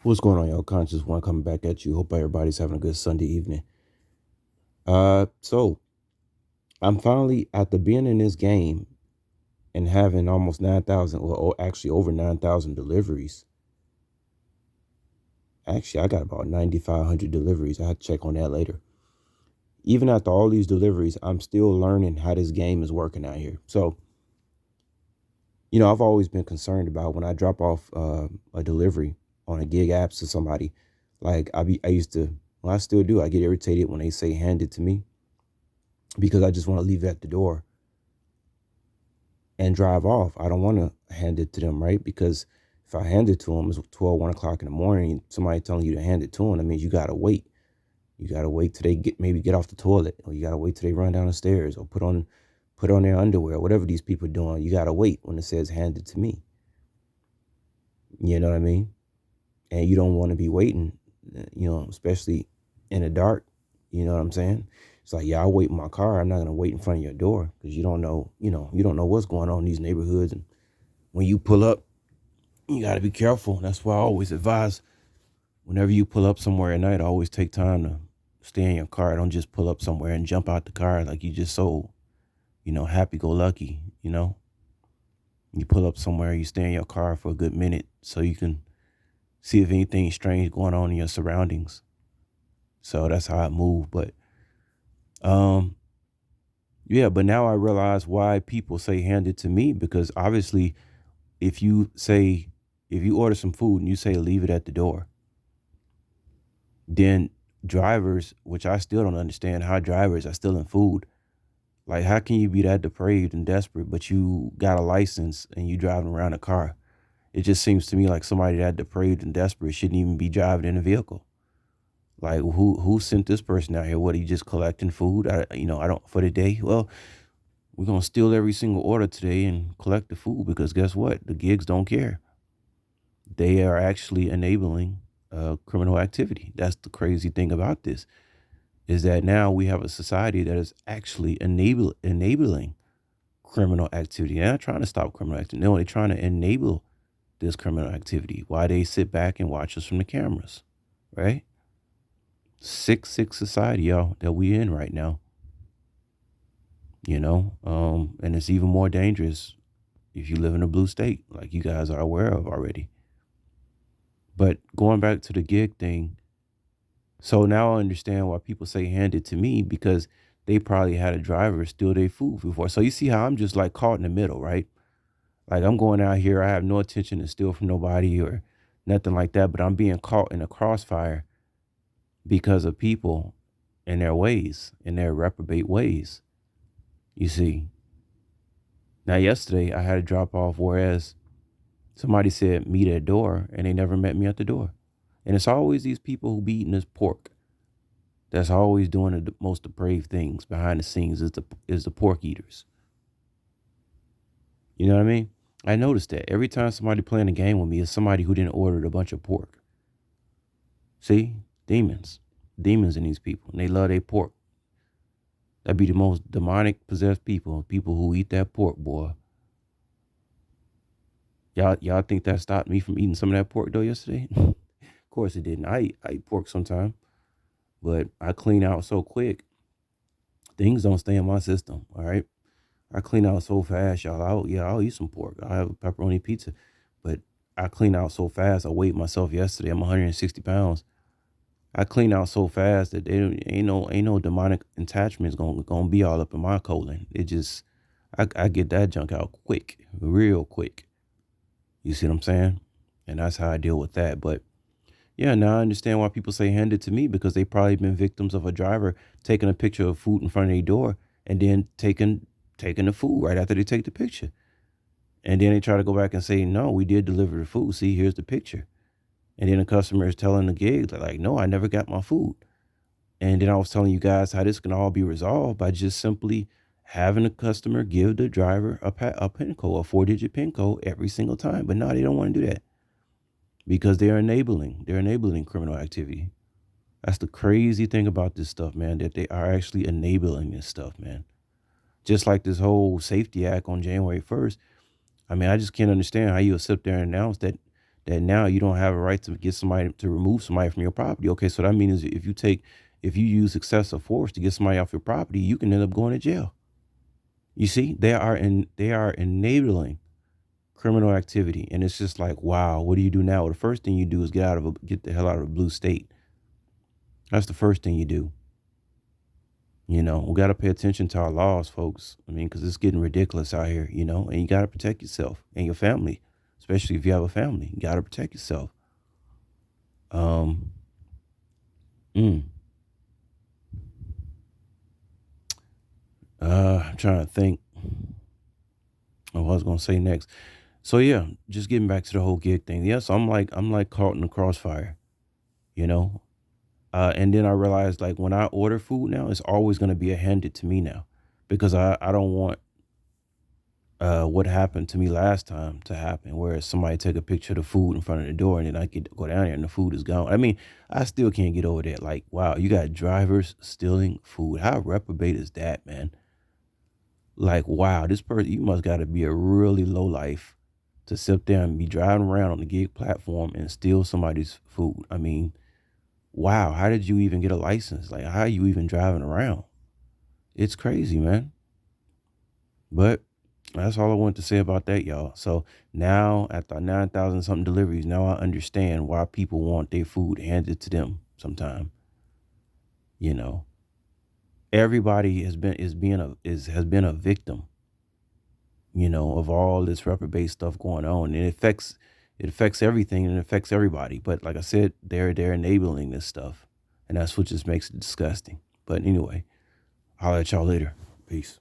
What's going on, y'all? Conscious One coming back at you. Hope everybody's having a good Sunday evening. So I'm finally after being in this game and having almost 9,000, or actually over 9,000 deliveries. Actually, I got about 9,500 deliveries. I have to check on that later. Even after all these deliveries, I'm still learning how this game is working out here. So, I've always been concerned about when I drop off a delivery on a gig apps to somebody. Like I used to, well, I still do. I get irritated when they say hand it to me because I just want to leave it at the door and drive off. I don't want to hand it to them, right? Because if I hand it to them, it's 12, 1 o'clock in the morning, somebody telling you to hand it to them, that means you got to wait. You got to wait till they maybe get off the toilet, or you got to wait till they run down the stairs, or put on their underwear, whatever these people are doing. You got to wait when it says hand it to me. You know what I mean? And you don't want to be waiting, especially in the dark. You know what I'm saying? It's like, yeah, I'll wait in my car. I'm not going to wait in front of your door because you don't know, you don't know what's going on in these neighborhoods. And when you pull up, you got to be careful. That's why I always advise whenever you pull up somewhere at night, always take time to stay in your car. Don't just pull up somewhere and jump out the car like you just so, happy go lucky, You pull up somewhere, you stay in your car for a good minute so you can see if anything strange going on in your surroundings. So that's how I move. But um yeah, but now I realize why people say hand it to me, because obviously if you say if you order some food and you say leave it at the door, then drivers, which I still don't understand how drivers are stealing food. Like, how can you be that depraved and desperate, but you got a license and you driving around a car? It just seems to me like somebody that depraved and desperate shouldn't even be driving in a vehicle. Like, who sent this person out here? What, he just collecting food? I don't, for the day. Well, we're gonna steal every single order today and collect the food, because guess what? The gigs don't care. They are actually enabling criminal activity. That's the crazy thing about this, is that now we have a society that is actually enabling criminal activity. They're not trying to stop criminal activity. No, they're trying to enable this criminal activity. Why they sit back and watch us from the cameras, right? Sick society, y'all, that we in right now. And it's even more dangerous if you live in a blue state, like you guys are aware of already. But going back to the gig thing, so now I understand why people say hand it to me, because they probably had a driver steal their food before. So you see how I'm just like caught in the middle, right? Like, I'm going out here, I have no intention to steal from nobody or nothing like that, but I'm being caught in a crossfire because of people and their ways, and their reprobate ways. You see. Now yesterday I had to drop off, whereas somebody said meet at door, and they never met me at the door. And it's always these people who be eating this pork. That's always doing the most depraved things behind the scenes, is the pork eaters. You know what I mean? I noticed that every time somebody playing a game with me is somebody who didn't order a bunch of pork. See? Demons. Demons in these people. And they love their pork. That'd be the most demonic possessed people. People who eat that pork, boy. Y'all think that stopped me from eating some of that pork though yesterday? Of course it didn't. I eat pork sometime, but I clean out so quick. Things don't stay in my system. All right. I clean out so fast, y'all. I'll eat some pork. I'll have a pepperoni pizza. But I clean out so fast. I weighed myself yesterday. I'm 160 pounds. I clean out so fast that they ain't no demonic attachments gonna be all up in my colon. It just I get that junk out quick, real quick. You see what I'm saying? And that's how I deal with that. But yeah, now I understand why people say hand it to me, because they probably been victims of a driver taking a picture of food in front of their door and then taking the food right after they take the picture. And then they try to go back and say, no, we did deliver the food. See, here's the picture. And then the customer is telling the gig, like, no, I never got my food. And then I was telling you guys how this can all be resolved by just simply having the customer give the driver a PIN code, a 4-digit PIN code every single time. But no, they don't want to do that, because they're enabling criminal activity. That's the crazy thing about this stuff, man, that they are actually enabling this stuff, man. Just like this whole safety act on January 1st. I mean, I just can't understand how you sit there and announce that that now you don't have a right to get somebody to remove somebody from your property. Okay, so that means if you use excessive force to get somebody off your property, you can end up going to jail. You see, they are enabling criminal activity, and it's just like, wow, what do you do now? Well, the first thing you do is get the hell out of a blue state. That's the first thing you do. You know, we got to pay attention to our laws, folks. I mean, because it's getting ridiculous out here, you know, and you got to protect yourself and your family, especially if you have a family. You got to protect yourself. Um, mm, I'm trying to think of what I was going to say next. So yeah, just getting back to the whole gig thing. Yes, I'm like caught in the crossfire, you know. And then I realized like when I order food now, it's always going to be handed to me now, because I don't want what happened to me last time to happen, where somebody take a picture of the food in front of the door and then I get to go down there and the food is gone. I mean, I still can't get over that. Like, wow, you got drivers stealing food. How reprobate is that, man? Like, wow, this person, you must got to be a really low life to sit there and be driving around on the gig platform and steal somebody's food. I mean, wow, how did you even get a license? Like, how are you even driving around? It's crazy, man. But that's all I wanted to say about that, y'all. So now, after 9,000 something deliveries, now I understand why people want their food handed to them sometime. You know, everybody has been a victim, you know, of all this reprobate stuff going on. And it affects everything and it affects everybody. But like I said, they're enabling this stuff. And that's what just makes it disgusting. But anyway, I'll let y'all later. Peace.